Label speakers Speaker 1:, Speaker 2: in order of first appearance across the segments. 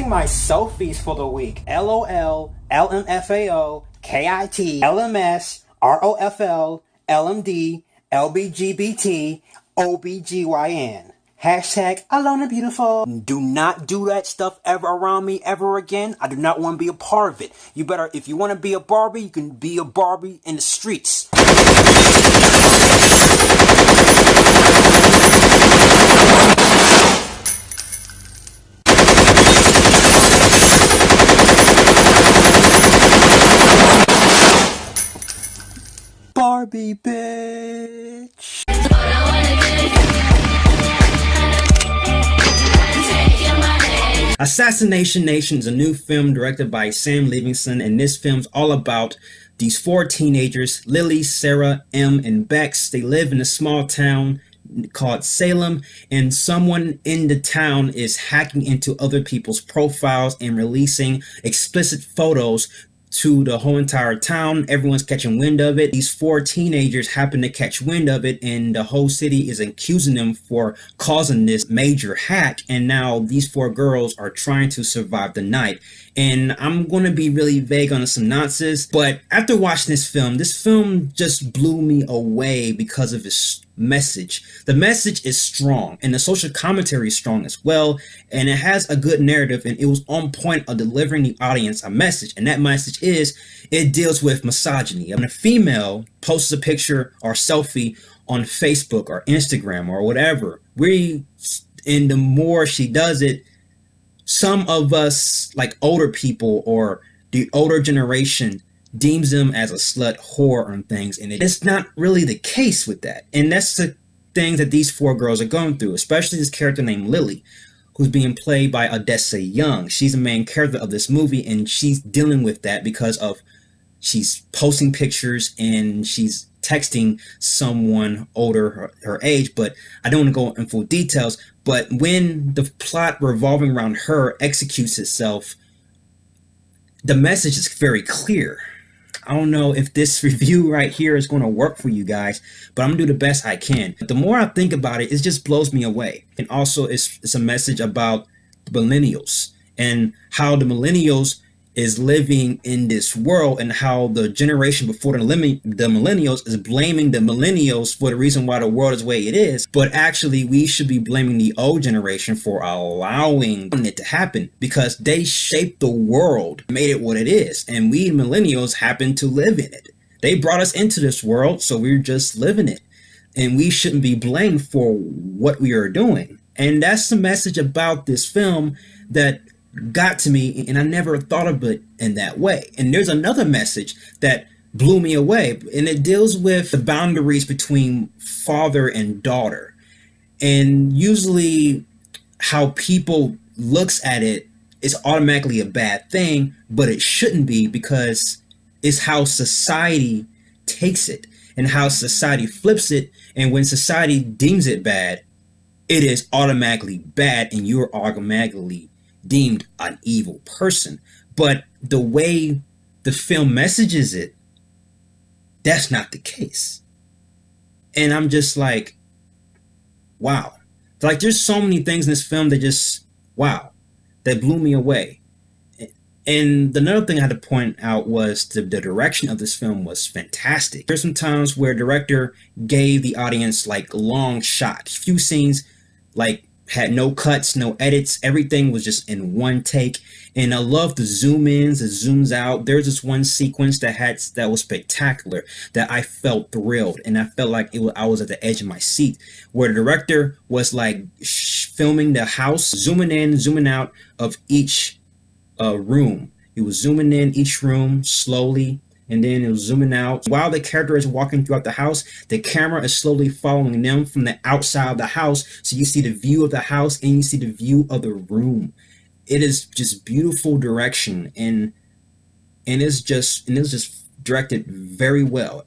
Speaker 1: Introducing my selfies for the week. LOL, LMFAO, KIT, LMS, ROFL, LMD, LBGBT, OBGYN. Hashtag alone and beautiful. Do not do that stuff ever around me ever again. I do not want to be a part of it. You better, if you want to be a Barbie, you can be a Barbie in the streets. Barbie bitch. Assassination Nation is a new film directed by Sam Livingston, and this film's all about these 4 teenagers, Lily, Sarah, M, and Bex. They live in a small town called Salem, and someone in the town is hacking into other people's profiles and releasing explicit photos to the whole entire town. Everyone's catching wind of it. These 4 teenagers happen to catch wind of it, and the whole city is accusing them for causing this major hack. And now these 4 girls are trying to survive the night. And I'm going to be really vague on the synopsis, but after watching this film just blew me away because of its message. The message is strong, and the social commentary is strong as well, and it has a good narrative, and it was on point of delivering the audience a message. And that message is, it deals with misogyny. When a female posts a picture or selfie on Facebook or Instagram or whatever, and the more she does it, some of us, like older people or the older generation, deems them as a slut, whore, and things, and it's not really the case with that. And that's the things that these 4 girls are going through, especially this character named Lily, who's being played by Odessa Young. She's the main character of this movie, and she's dealing with that because of she's posting pictures and she's texting someone older her age, but I don't want to go in full details. But when the plot revolving around her executes itself, the message is very clear. I don't know if this review right here is going to work for you guys, but I'm gonna do the best I can. But the more I think about it, it just blows me away. And also it's a message about the millennials and how the millennials is living in this world, and how the generation before the millennials is blaming the millennials for the reason why the world is the way it is. But actually we should be blaming the old generation for allowing it to happen, because they shaped the world, made it what it is, and we millennials happen to live in it. They brought us into this world, so we're just living it, and we shouldn't be blamed for what we are doing. And that's the message about this film that got to me, and I never thought of it in that way. And there's another message that blew me away, and it deals with the boundaries between father and daughter, and usually how people looks at it is automatically a bad thing, but it shouldn't be, because it's how society takes it and how society flips it. And when society deems it bad, it is automatically bad, and you're automatically deemed an evil person. But the way the film messages it, that's not the case. And I'm just like, wow. Like, there's so many things in this film that just, wow, that blew me away. And another thing I had to point out was the direction of this film was fantastic. There's some times where the director gave the audience like long shots, few scenes like had no cuts, no edits. Everything was just in one take. And I love the zoom ins, the zooms out. There's this one sequence that was spectacular, that I felt thrilled, and I felt like I was at the edge of my seat, where the director was like filming the house, zooming in, zooming out of each room. He was zooming in each room slowly, and then it was zooming out. While the character is walking throughout the house, the camera is slowly following them from the outside of the house. So you see the view of the house and you see the view of the room. It is just beautiful direction, and it was just directed very well.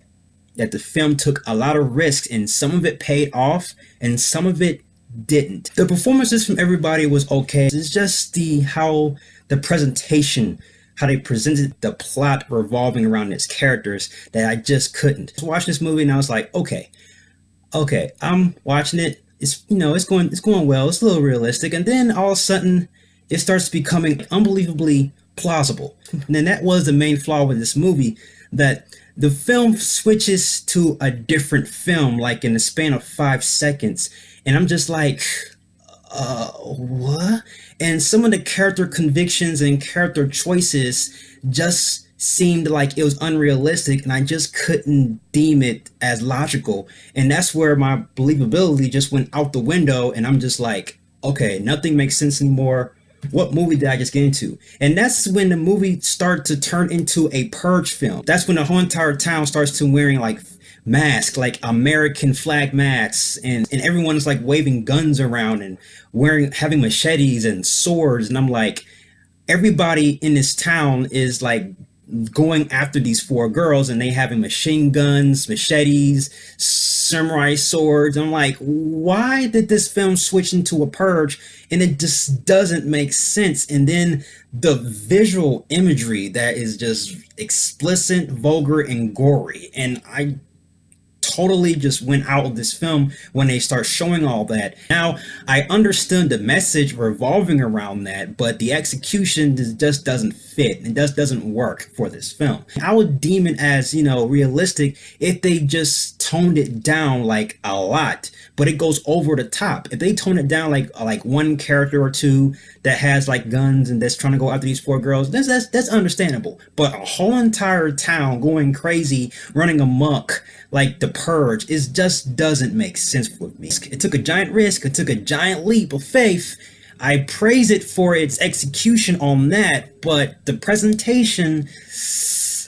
Speaker 1: That the film took a lot of risks, and some of it paid off and some of it didn't. The performances from everybody was okay. It's just how the presentation, how they presented the plot revolving around its characters, that I just couldn't. I was watching this movie and I was like, okay, I'm watching it. It's, it's going well. It's a little realistic, and then all of a sudden it starts becoming unbelievably plausible. And then that was the main flaw with this movie, that the film switches to a different film like in the span of 5 seconds, and I'm just like, what? And some of the character convictions and character choices just seemed like it was unrealistic, and I just couldn't deem it as logical. And that's where my believability just went out the window, and I'm just like, okay, nothing makes sense anymore. What movie did I just get into? And that's when the movie started to turn into a purge film. That's when the whole entire town starts to wearing like masks, like American flag masks, and everyone's like waving guns around and having machetes and swords. And I'm like, everybody in this town is like going after these four girls, and they having machine guns, machetes, samurai swords. I'm like, why did this film switch into a purge? And it just doesn't make sense. And then the visual imagery that is just explicit, vulgar, and gory, and I totally just went out of this film when they start showing all that. Now, I understood the message revolving around that, but the execution just doesn't fit. It just doesn't work for this film. I would deem it as, realistic if they just toned it down like a lot, but it goes over the top. If they tone it down like one character or two that has like guns and that's trying to go after these four girls, that's understandable. But a whole entire town going crazy, running amok like the purge, it just doesn't make sense with me. It took a giant risk, it took a giant leap of faith. I praise it for its execution on that, but the presentation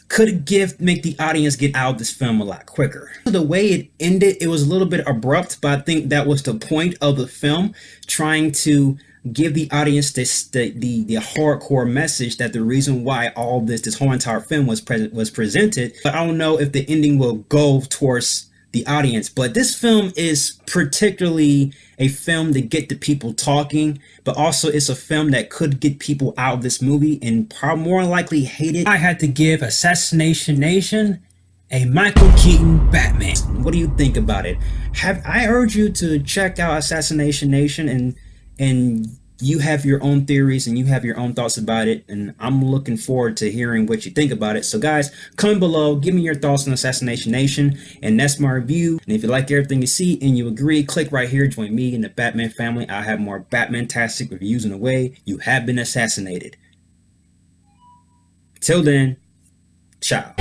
Speaker 1: could make the audience get out of this film a lot quicker. The way it ended, it was a little bit abrupt, but I think that was the point of the film, trying to give the audience the hardcore message that the reason why all this whole entire film was presented. But I don't know if the ending will go towards the audience. But this film is particularly a film to get the people talking, but also it's a film that could get people out of this movie and more likely hate it. I had to give Assassination Nation a Michael Keaton Batman. What do you think about it? I urge you to check out Assassination Nation, and you have your own theories and you have your own thoughts about it, and I'm looking forward to hearing what you think about it. So guys, comment below, give me your thoughts on Assassination Nation, and that's my review. And if you like everything you see and you agree, click right here, join me in the Batman family. I have more Batman-tastic reviews in the way. You have been assassinated. Till then, ciao.